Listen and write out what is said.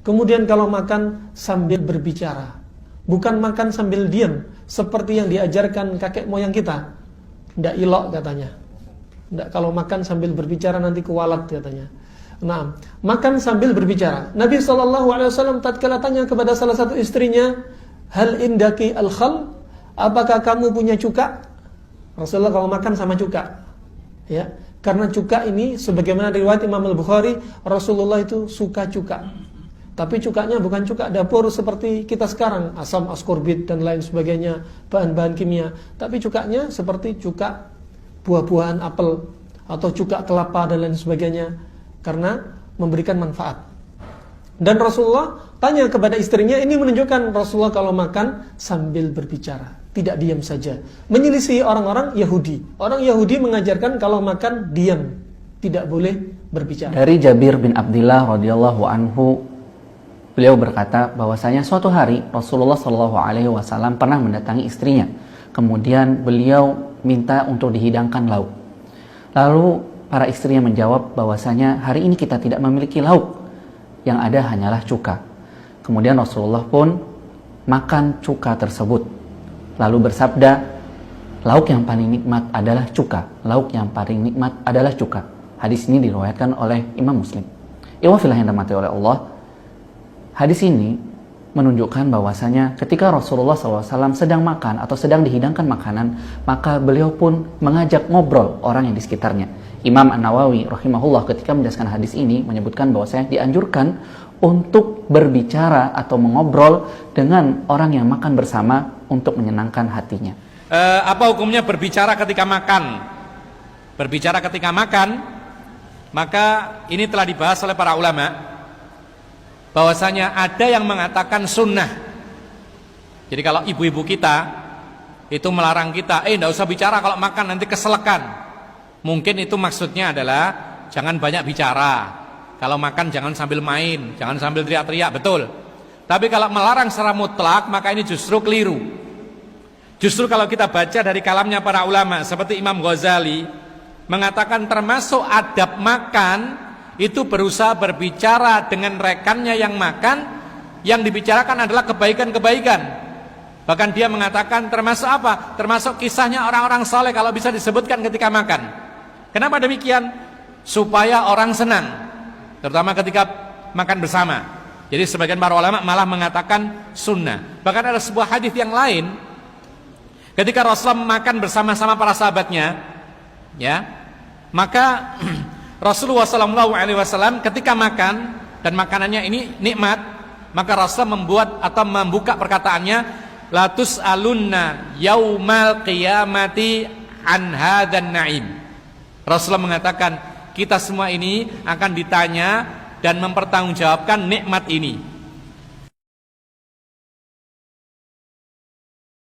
Kemudian kalau makan sambil berbicara, bukan makan sambil diam seperti yang diajarkan kakek moyang kita. Tidak ilok katanya. Tidak, kalau makan sambil berbicara nanti kualat katanya. Nah, makan sambil berbicara. Nabi SAW tatkala tanya kepada salah satu istrinya, hal indaki al-khal, apakah kamu punya cuka? Rasulullah kalau makan sama cuka, ya, karena cuka ini sebagaimana riwayat Imam Al-Bukhari, Rasulullah itu suka cuka. Tapi cukanya bukan cuka dapur seperti kita sekarang, asam, askorbit dan lain sebagainya, bahan-bahan kimia. Tapi cukanya seperti cuka buah-buahan apel atau cuka kelapa dan lain sebagainya, karena memberikan manfaat. Dan Rasulullah tanya kepada istrinya, ini menunjukkan Rasulullah kalau makan sambil berbicara, tidak diam saja. Menyelisih orang-orang Yahudi. Orang Yahudi mengajarkan kalau makan diam, tidak boleh berbicara. Dari Jabir bin Abdullah radhiyallahu anhu, beliau berkata bahwasanya suatu hari Rasulullah SAW pernah mendatangi istrinya. Kemudian beliau minta untuk dihidangkan lauk. Lalu para istrinya menjawab bahwasanya hari ini kita tidak memiliki lauk, yang ada hanyalah cuka. Kemudian Rasulullah pun makan cuka tersebut. Lalu bersabda, lauk yang paling nikmat adalah cuka. Lauk yang paling nikmat adalah cuka. Hadis ini diriwayatkan oleh Imam Muslim. Ikhwafillah yang dirahmati oleh Allah, hadis ini menunjukkan bahwasanya ketika Rasulullah SAW sedang makan atau sedang dihidangkan makanan, maka beliau pun mengajak ngobrol orang yang di sekitarnya. Imam An-Nawawi rahimahullah ketika menjelaskan hadis ini menyebutkan bahwasanya dianjurkan untuk berbicara atau mengobrol dengan orang yang makan bersama untuk menyenangkan hatinya. Apa hukumnya berbicara ketika makan? Berbicara ketika makan, maka ini telah dibahas oleh para ulama, bahwasanya ada yang mengatakan sunnah. Jadi kalau ibu-ibu kita itu melarang kita, tidak usah bicara kalau makan nanti keselekan. Mungkin itu maksudnya adalah jangan banyak bicara. Kalau makan jangan sambil main, jangan sambil teriak-teriak, betul. Tapi kalau melarang secara mutlak, maka ini justru keliru. Justru kalau kita baca dari kalamnya para ulama seperti Imam Ghazali mengatakan termasuk adab makan itu berusaha berbicara dengan rekannya yang makan, yang dibicarakan adalah kebaikan-kebaikan. Bahkan dia mengatakan termasuk apa? Termasuk kisahnya orang-orang saleh kalau bisa disebutkan ketika makan. Kenapa demikian? Supaya orang senang, terutama ketika makan bersama. Jadi sebagian para ulama malah mengatakan sunnah. Bahkan ada sebuah hadis yang lain, ketika Rasulullah makan bersama-sama para sahabatnya, ya, maka Rasulullah SAW ketika makan dan makanannya ini nikmat, maka Rasulullah membuat atau membuka perkataannya, latus alunna yaumal qiyamati an hadan naim. Rasulullah mengatakan kita semua ini akan ditanya dan mempertanggungjawabkan nikmat ini.